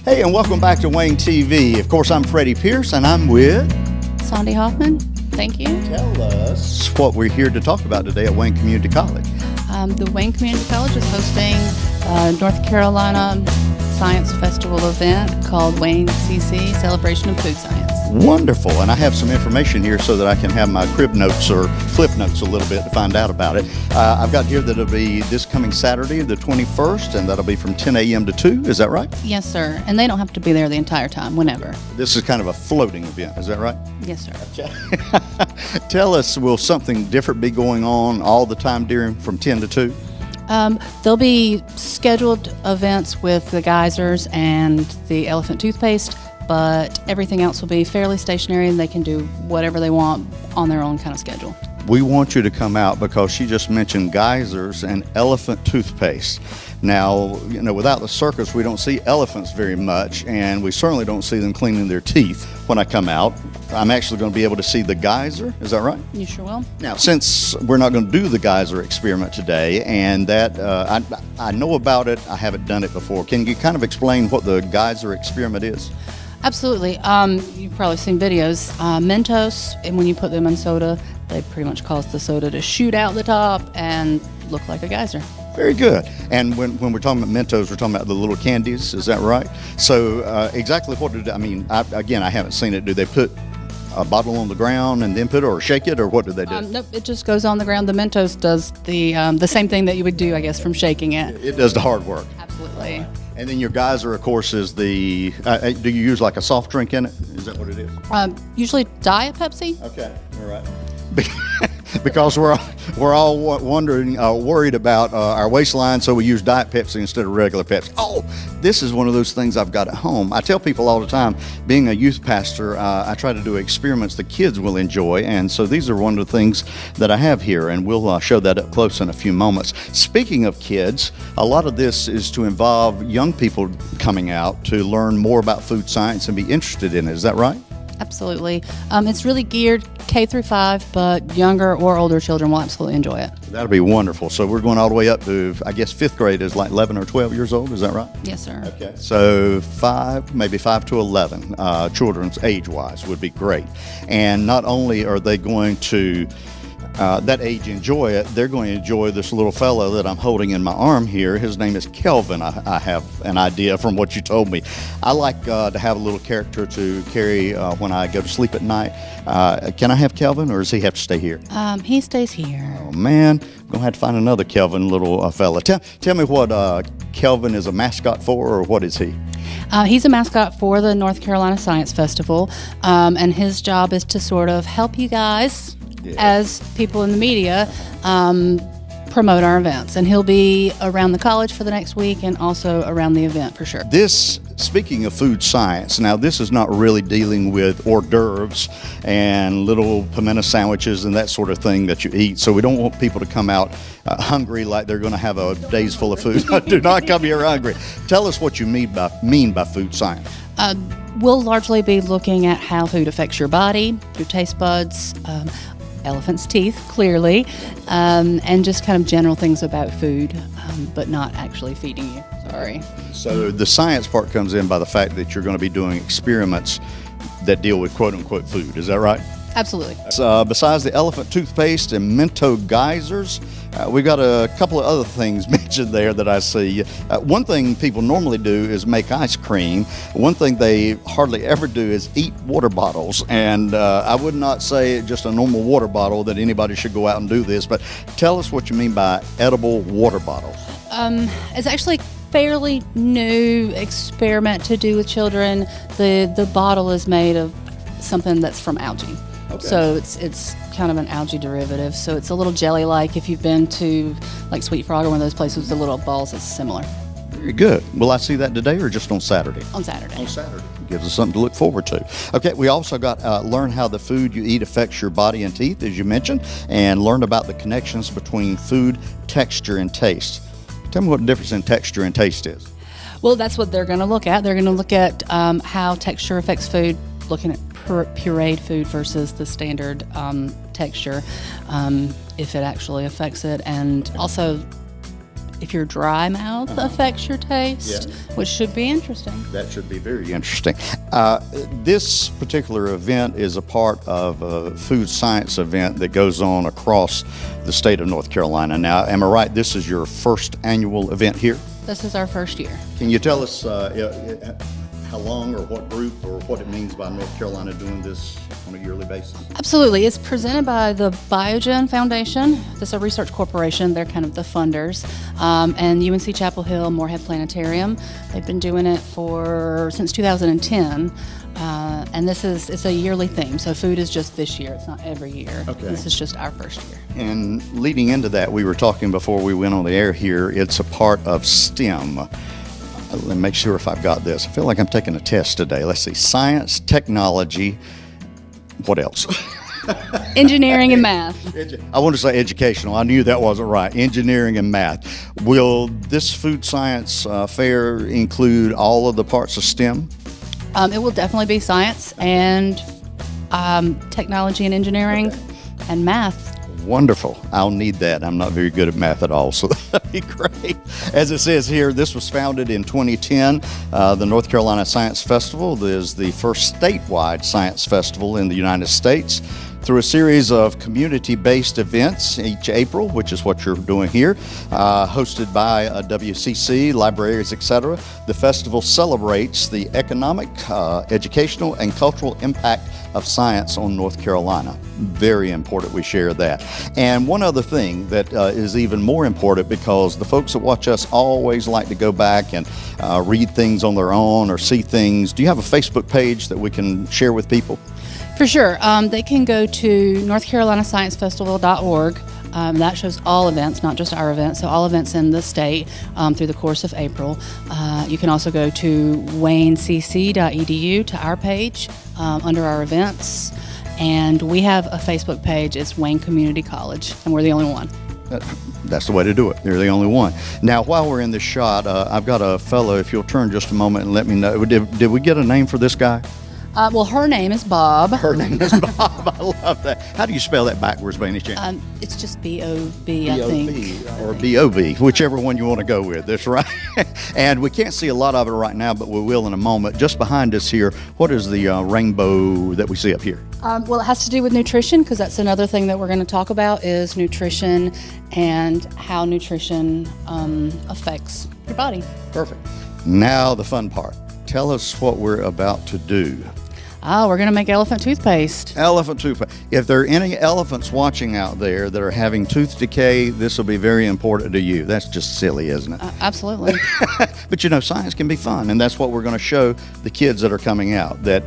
Hey, and welcome back to Wayne TV. Of course, I'm Freddie Pierce, and I'm with... Sandy Hoffman. Thank you. Tell us what we're here to talk about today at Wayne Community College. The Wayne Community College is hosting a North Carolina Science Festival event called WCC, Celebration of Food Science. Wonderful. And I have some information here so that I can have my crib notes or flip notes a little bit to find out about it. I've got here that it'll be this coming Saturday, the 21st, and that'll be from 10 a.m. to 2. Is that right? Yes, sir. And they don't have to be there the entire time, whenever. This is kind of a floating event. Is that right? Yes, sir. Tell us, will something different be going on all the time during from 10 to 2? There'll be scheduled events with the geysers and the elephant toothpaste, but everything else will be fairly stationary and they can do whatever they want on their own kind of schedule. We want you to come out because she just mentioned geysers and elephant toothpaste. Now, without the circus, we don't see elephants very much, and we certainly don't see them cleaning their teeth. When I come out, I'm actually going to be able to see the geyser. Is that right? You sure will. Now, since we're not going to do the geyser experiment today, and that I know about it, I haven't done it before. Can you kind of explain what the geyser experiment is? Absolutely. You've probably seen videos. Mentos, and when you put them in soda, they pretty much cause the soda to shoot out the top and look like a geyser. Very good. And when we're talking about Mentos, we're talking about the little candies. Is that right? So exactly what did I haven't seen it. Do they put a bottle on the ground and then put it, or shake it, or what do they do? Nope, it just goes on the ground. The Mentos does the same thing that you would do, I guess, from shaking it. It does the hard work. Absolutely. And then your geyser, of course, is the. Do you use like a soft drink in it? Is that what it is? Usually Diet Pepsi. Okay, all right. Because we're all worried about our waistline, so we use Diet Pepsi instead of regular Pepsi. Oh, this is one of those things I've got at home. I tell people all the time, being a youth pastor, I try to do experiments the kids will enjoy, and so these are one of the things that I have here, and we'll show that up close in a few moments. Speaking of kids, a lot of this is to involve young people coming out to learn more about food science and be interested in it. Is that right? Absolutely. It's really geared K through 5, but younger or older children will absolutely enjoy it. That'll be wonderful. So we're going all the way up to, I guess, 5th grade is like 11 or 12 years old. Is that right? Yes, sir. Okay. So maybe 5 to 11, children's age-wise would be great. And not only are they going to that age enjoy it, they're going to enjoy this little fellow that I'm holding in my arm here. His name is Kelvin. I have an idea from what you told me. I like to have a little character to carry when I go to sleep at night. Can I have Kelvin, or does he have to stay here? He stays here. Oh man, I'm gonna have to find another Kelvin little fella. Tell me what Kelvin is a mascot for, or what is he? He's a mascot for the North Carolina Science Festival, and his job is to sort of help you guys, as people in the media, promote our events. And he'll be around the college for the next week and also around the event for sure. Speaking of food science, now this is not really dealing with hors d'oeuvres and little pimento sandwiches and that sort of thing that you eat. So we don't want people to come out hungry like they're going to have a days full of food. Do not come here hungry. Tell us what you mean by food science. We'll largely be looking at how food affects your body, your taste buds, elephant's teeth, clearly, and just kind of general things about food, but not actually feeding you. Sorry. So the science part comes in by the fact that you're going to be doing experiments that deal with quote-unquote food. Is that right? Absolutely. Besides the elephant toothpaste and Mento geysers, we've got a couple of other things mentioned there that I see. One thing people normally do is make ice cream. One thing they hardly ever do is eat water bottles. And I would not say just a normal water bottle that anybody should go out and do this, but tell us what you mean by edible water bottles. It's actually fairly new experiment to do with children. The bottle is made of something that's from algae. Okay. So it's kind of an algae derivative. So it's a little jelly-like. If you've been to like Sweet Frog or one of those places with the little balls, it's similar. Very good. Will I see that today or just on Saturday? On Saturday. On Saturday. Gives us something to look forward to. Okay, we also got learn how the food you eat affects your body and teeth, as you mentioned, and learn about the connections between food, texture, and taste. Tell me what the difference in texture and taste is. Well, that's what they're going to look at. They're going to look at how texture affects food, looking at pureed food versus the standard texture, if it actually affects it. And also, if your dry mouth affects your taste, which should be interesting. That should be very interesting. This particular event is a part of a food science event that goes on across the state of North Carolina. Now, am I right? This is your first annual event here? This is our first year. Can you tell us how long or what group or what it means by North Carolina doing this on a yearly basis? Absolutely. It's presented by the Biogen Foundation. This is a research corporation. They're kind of the funders. And UNC Chapel Hill, Moorhead Planetarium. They've been doing it since 2010. And it's a yearly theme. So food is just this year. It's not every year. Okay. This is just our first year. And leading into that, we were talking before we went on the air here, it's a part of STEM. Let me make sure if I've got this. I feel like I'm taking a test today. Let's see. Science, technology, what else? Engineering and math. I want to say educational. I knew that wasn't right. Engineering and math. Will this food science fair include all of the parts of STEM? It will definitely be science and technology and engineering and math. Wonderful. I'll need that. I'm not very good at math at all, so that'd be great. As it says here, this was founded in 2010. The North Carolina Science Festival is the first statewide science festival in the United States. Through a series of community-based events each April, which is what you're doing here, hosted by WCC, libraries, etc. The festival celebrates the economic, educational, and cultural impact of science on North Carolina. Very important we share that. And one other thing that is even more important, because the folks that watch us always like to go back and read things on their own or see things. Do you have a Facebook page that we can share with people? For sure. They can go to northcarolinasciencefestival.org. That shows all events, not just our events, so all events in the state through the course of April. You can also go to waynecc.edu to our page under our events. And we have a Facebook page. It's Wayne Community College, and we're the only one. That's the way to do it. They're the only one. Now, while we're in this shot, I've got a fellow, if you'll turn just a moment and let me know. Did we get a name for this guy? Well, her name is Bob. Her name is Bob. I love that. How do you spell that backwards, by any chance? It's just B-O-B, I think. B-O-B or B-O-B, whichever one you want to go with. That's right. And we can't see a lot of it right now, but we will in a moment. Just behind us here, what is the rainbow that we see up here? Well, it has to do with nutrition, because that's another thing that we're going to talk about is nutrition and how nutrition affects your body. Perfect. Now the fun part. Tell us what we're about to do. Oh, we're going to make elephant toothpaste. Elephant toothpaste. If there are any elephants watching out there that are having tooth decay, this will be very important to you. That's just silly, isn't it? Absolutely. But you know, science can be fun, and that's what we're going to show the kids that are coming out, that